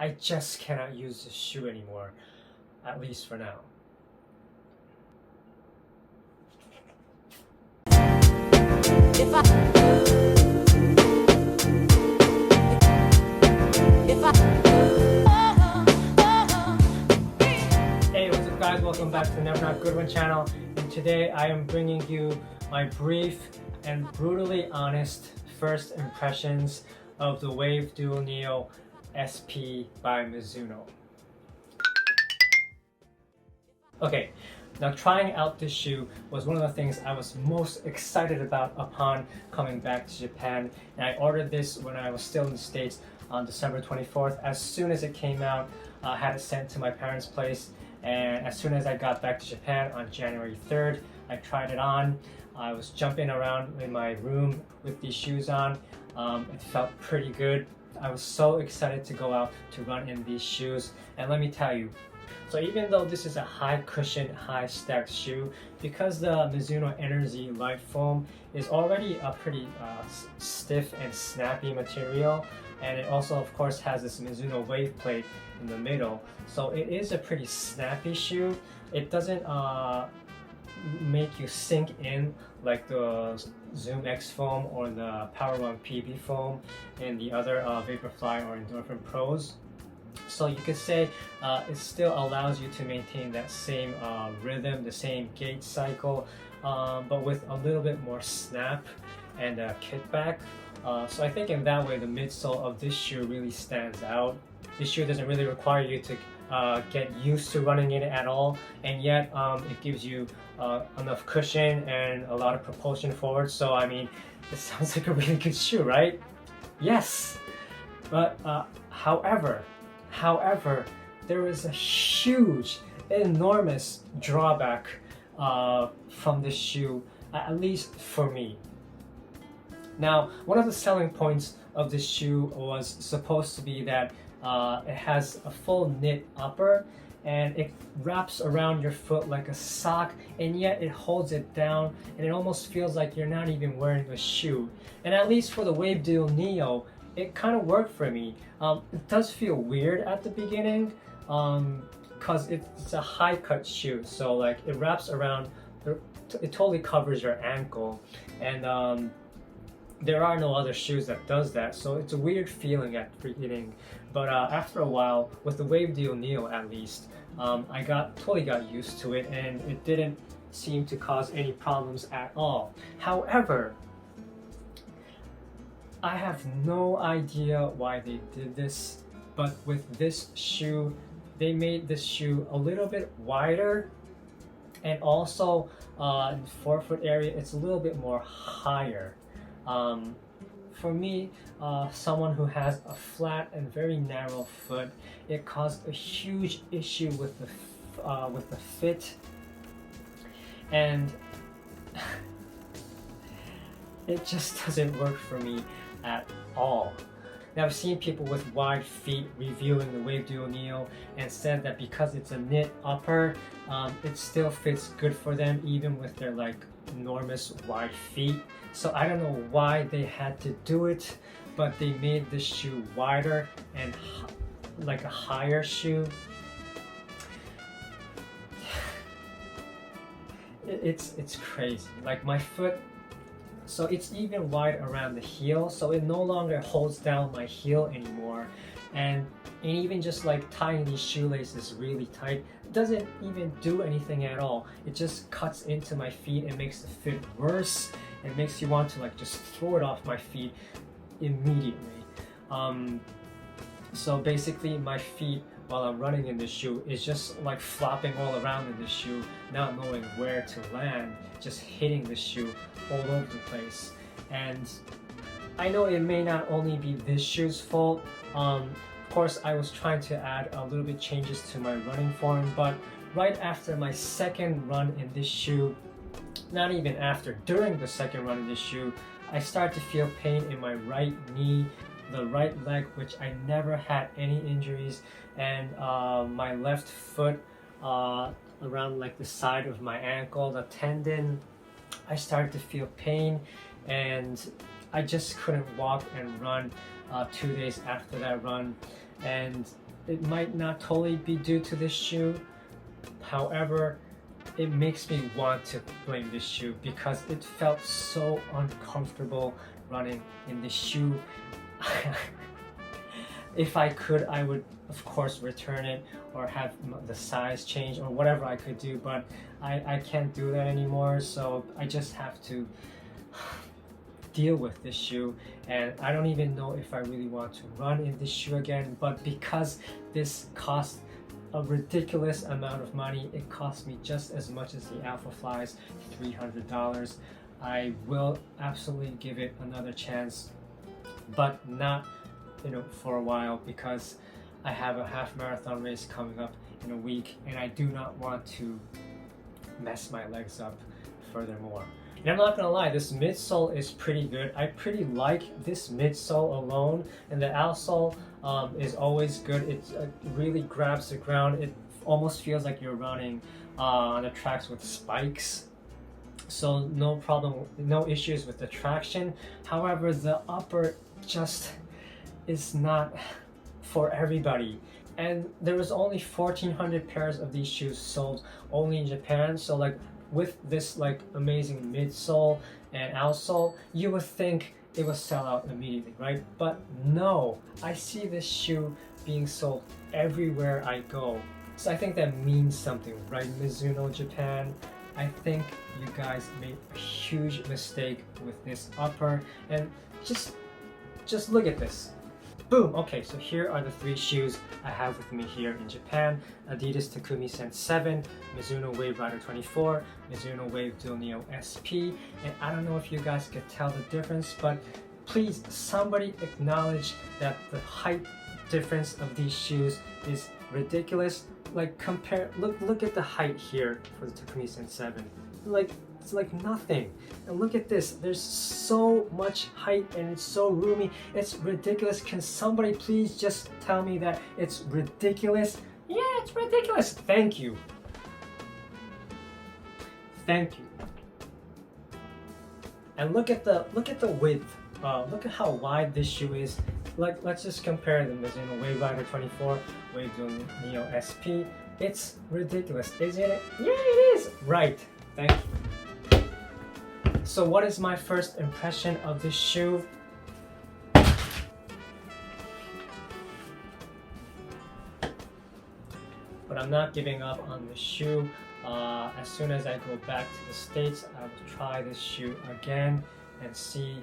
I just cannot use this shoe anymore, at least for now. Hey, what's up guys, welcome back to the NeverNotGoodRun channel, and today I am bringing you my brief and brutally honest first impressions of the Wave Duel Neo SP by Mizuno. Okay, now trying out this shoe was one of the things I was most excited about upon coming back to Japan, and I ordered this when I was still in the States on December 24th. As soon as it came out, I had it sent to my parents' place, and as soon as I got back to Japan on January 3rd, I tried it on. I was jumping around in my room with these shoes on. It felt pretty good. I was so excited to go out to run in these shoes, and let me tell you, so even though this is a high cushion, high stacked shoe, because the Mizuno Enerzy light foam is already a pretty stiff and snappy material, and it also of course has this Mizuno wave plate in the middle, so it is a pretty snappy shoe. It doesn't make you sink in like the Zoom X foam or the Power Run PB foam and the other Vaporfly or Endorphin Pros. So you could say it still allows you to maintain that same rhythm, the same gait cycle, but with a little bit more snap and kickback. So I think in that way the midsole of this shoe really stands out. This shoe doesn't really require you to get used to running in it at all, and yet it gives you enough cushion and a lot of propulsion forward. So I mean, this sounds like a really good shoe, right? Yes! But however, there is a huge, enormous drawback from this shoe, at least for me. Now, one of the selling points of this shoe was supposed to be that it has a full knit upper, and it wraps around your foot like a sock, and yet it holds it down, and it almost feels like you're not even wearing a shoe. And at least for the Wave Duel Neo, it kind of worked for me. It does feel weird at the beginning because it's a high cut shoe, so like it wraps around, it totally covers your ankle, and there are no other shoes that does that, so it's a weird feeling at the beginning. But after a while, with the Wave Duel Neo at least, I totally got used to it, and it didn't seem to cause any problems at all. However, I have no idea why they did this, but with this shoe, they made this shoe a little bit wider, and also in the forefoot area, it's a little bit more higher. For me, someone who has a flat and very narrow foot, it caused a huge issue with the fit, and it just doesn't work for me at all. Now, I've seen people with wide feet reviewing the Wave Duel Neo and said that because it's a knit upper, it still fits good for them even with their like enormous wide feet. So I don't know why they had to do it, but they made this shoe wider and like a higher shoe. It's crazy. Like my foot, so it's even wide around the heel, so it no longer holds down my heel anymore, and even just like tying these shoelaces really tight doesn't even do anything at all. It just cuts into my feet and makes the fit worse, and makes you want to like just throw it off my feet immediately. So basically my feet while I'm running in this shoe is just like flopping all around in this shoe, not knowing where to land, just hitting the shoe all over the place. And I know it may not only be this shoe's fault. Of course, I was trying to add a little bit changes to my running form, but right after my second run in this shoe, not even after, during the second run in this shoe, I started to feel pain in my right knee, the right leg, which I never had any injuries, and my left foot, around like the side of my ankle, the tendon, I started to feel pain, and I just couldn't walk and run 2 days after that run. And it might not totally be due to this shoe. However, it makes me want to blame this shoe because it felt so uncomfortable running in this shoe. If I could, I would of course return it or have the size change or whatever I could do, but I can't do that anymore, so I just have to deal with this shoe. And I don't even know if I really want to run in this shoe again, but because this cost a ridiculous amount of money, it cost me just as much as the Vaporfly's $300. I will absolutely give it another chance, but not for a while, because I have a half marathon race coming up in a week and I do not want to mess my legs up furthermore. And I'm not gonna lie, this midsole is pretty good. I pretty like this midsole alone, and the outsole is always good. It really grabs the ground. It almost feels like you're running on the tracks with spikes. So no problem, no issues with the traction. However, the upper just is not for everybody. And there was only 1,400 pairs of these shoes sold only in Japan. So like with this like amazing midsole and outsole, you would think it would sell out immediately, right? But no, I see this shoe being sold everywhere I go. So I think that means something, right? Mizuno Japan, I think you guys made a huge mistake with this upper. And just look at this. Boom! Okay, so here are the 3 shoes I have with me here in Japan. Adidas Takumi Sen 7, Mizuno Wave Rider 24, Mizuno Wave Duel Neo SP. And I don't know if you guys can tell the difference, but please, somebody acknowledge that the height difference of these shoes is ridiculous. Like look at the height here for the Takumi Sen 7. It's like nothing. And look at this, there's so much height and it's so roomy. It's ridiculous. Can somebody please just tell me that it's ridiculous? Yeah, it's ridiculous. Thank you. Thank you. And look at the width. Look at how wide this shoe is. Like, let's just compare the Mizuno Wave Rider 24, Wave Duel Neo SP. It's ridiculous, isn't it? Yeah, it is. Right. Thank you. So what is my first impression of this shoe? But I'm not giving up on this shoe. As soon as I go back to the States, I will try this shoe again and see